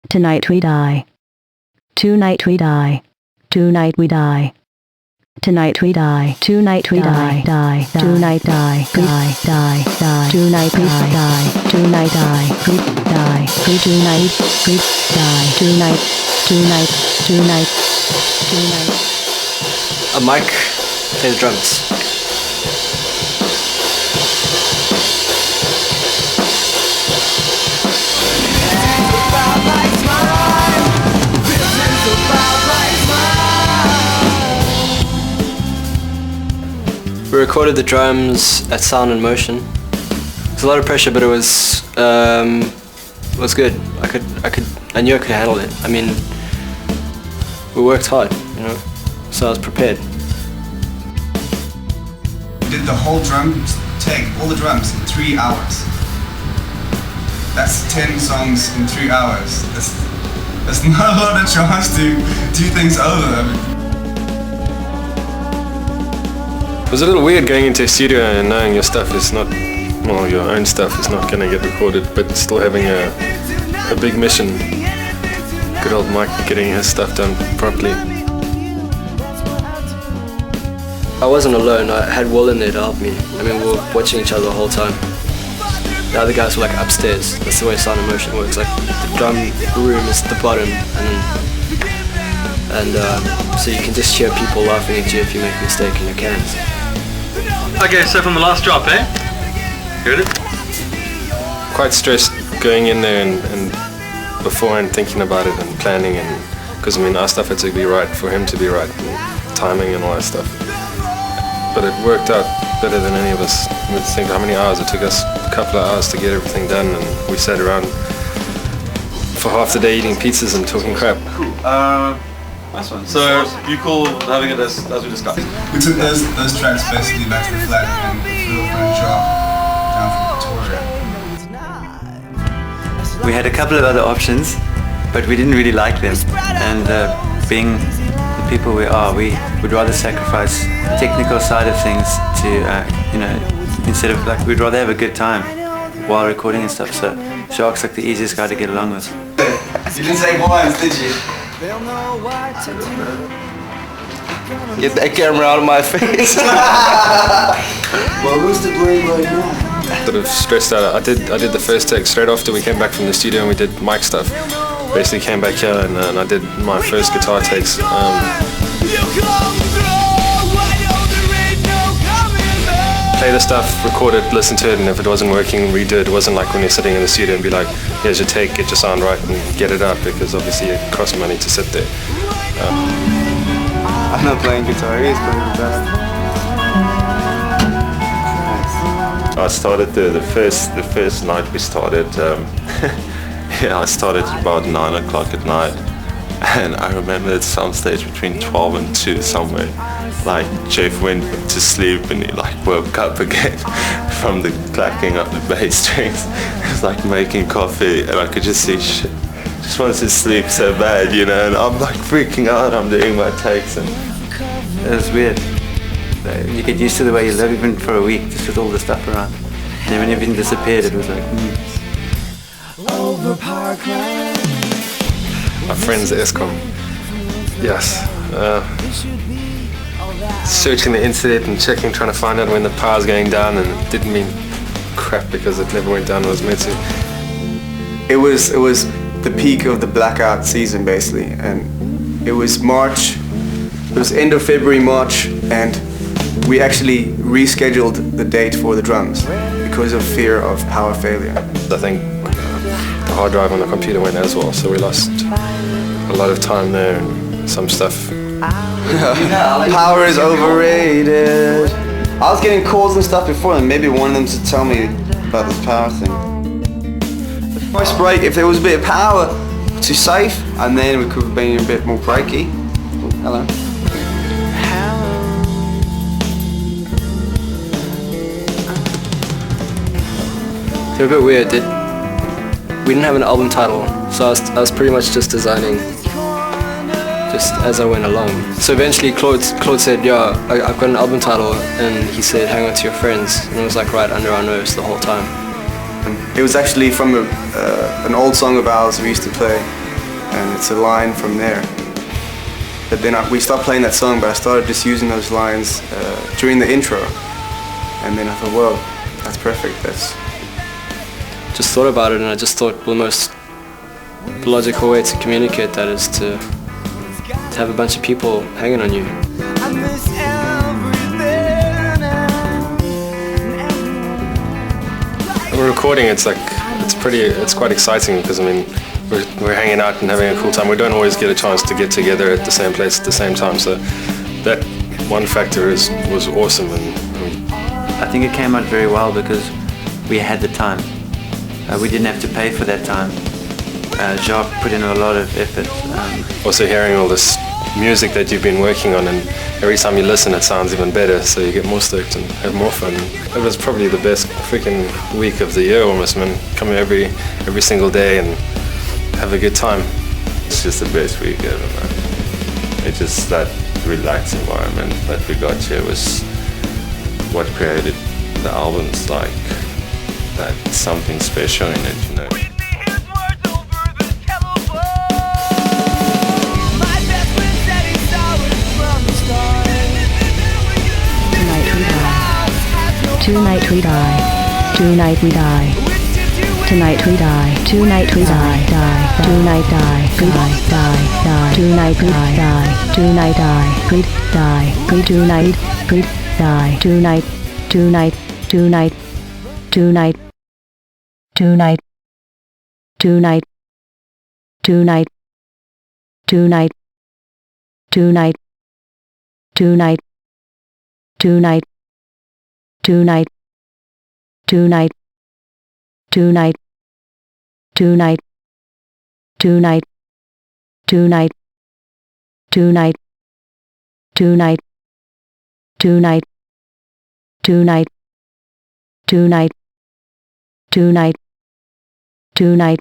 Tonight we die. Tonight we die. Tonight we die. Tonight we die. Tonight we die. Die. Tonight die. Die. Die. Die. Tonight we die. Tonight die. We die. We tonight. We die. Tonight. Tonight. Tonight. Tonight. A mic plays drums. We recorded the drums at Sound and Motion. It was a lot of pressure, but it was good. I knew I could handle it. I mean, we worked hard, you know, so I was prepared. We did the whole drum take, all the drums, in 3 hours. That's 10 songs in 3 hours. That's not a lot of chance to do things over. It was a little weird going into a studio and knowing your stuff is not, well, your own stuff is not going to get recorded, but still having a big mission. Good old Mike getting his stuff done properly. I wasn't alone. I had Will in there to help me. I mean, we were watching each other the whole time. The other guys were like upstairs. That's the way Sound and Motion works. Like the drum room is at the bottom, and so you can just hear people laughing at you if you make a mistake in your cans. Okay, so from the last drop, eh? Heard it? Quite stressed going in there and beforehand thinking about it and planning, and because I mean our stuff had to be right for him to be right, and timing and all that stuff. But it worked out better than any of us would think. How many hours it took us? A couple of hours to get everything done, and we sat around for half the day eating pizzas and talking crap. Cool. Nice one. So you call having it as we discussed? We took those tracks basically back to the flat and flew over and dropped down from Victoria. We had a couple of other options, but we didn't really like them. And being the people we are, we would rather sacrifice the technical side of things to, you know, instead of like, we'd rather have a good time while recording and stuff. So Shark's like the easiest guy to get along with. You didn't say once, did you? Get that camera out of my face. Well, who's to blame right now? Sort of stressed out. I did the first take straight after we came back from the studio and we did mic stuff. Basically came back here and I did my first guitar takes. Play the stuff, record it, listen to it, and if it wasn't working, redo it. It wasn't like when you're sitting in the studio and be like, here's your take, get your sound right and get it out, because obviously it costs money to sit there. I'm not playing guitar, he's playing the best. I started the first night we started. Yeah, I started about 9 o'clock at night, and I remember at some stage between 12 and 2 somewhere, like Jeff went to sleep and he like woke up again from the clacking of the bass strings. He was like making coffee, and I could just see shit. Just wanted to sleep so bad, you know, and I'm like freaking out. I'm doing my takes, and It was weird. You get used to the way you live even for a week, just with all the stuff around. And then when everything disappeared, it was like, My friends at ESCOM. Yes. Searching the internet and checking, trying to find out when the power's going down, and it didn't mean crap because it never went down when it was meant to. It was the peak of the blackout season basically, and it was March. It was end of February, March, and we actually rescheduled the date for the drums because of fear of power failure. I think the hard drive on the computer went as well, so we lost a lot of time there and some stuff. Power is overrated. I was getting calls and stuff before, and maybe one of them to tell me about this power thing. First break, if there was a bit of power, too safe, and then we could be a bit more breaky. Oh, hello. They're a bit weird. We didn't have an album title, so I was pretty much just designing just as I went along. So eventually Claude said, yeah, I've got an album title, and he said, hang on to your friends, and it was like right under our nose the whole time. It was actually from an old song of ours we used to play and it's a line from there. But then we stopped playing that song, but I started just using those lines during the intro, and then I thought, well, that's perfect. That's just thought about it, and I just thought the most logical way to communicate that is to have a bunch of people hanging on you. We're recording, it's quite exciting because I mean we're hanging out and having a cool time. We don't always get a chance to get together at the same place at the same time, so that one factor was awesome. And I think it came out very well because we had the time. We didn't have to pay for that time. Jacques put in a lot of effort. Also hearing all this music that you've been working on, and every time you listen it sounds even better, so you get more stoked and have more fun. It was probably the best freaking week of the year almost, man. Come here every single day and have a good time. It's just the best week ever, man. It's just that relaxed environment that we got here was what created the albums, like that something special in it, you know. Tonight we die. Tonight we die. Tonight we die. Tonight we die. Die. Tonight die. Die. Die. Die. Tonight we die. Tonight die. We die. We tonight. We die. Tonight. Tonight. Tonight. Tonight. Tonight. Tonight. Tonight. Tonight. Tonight. Tonight. Tonight. Tonight, tonight, tonight, tonight, tonight, tonight, tonight, tonight, tonight, tonight, tonight, tonight, tonight,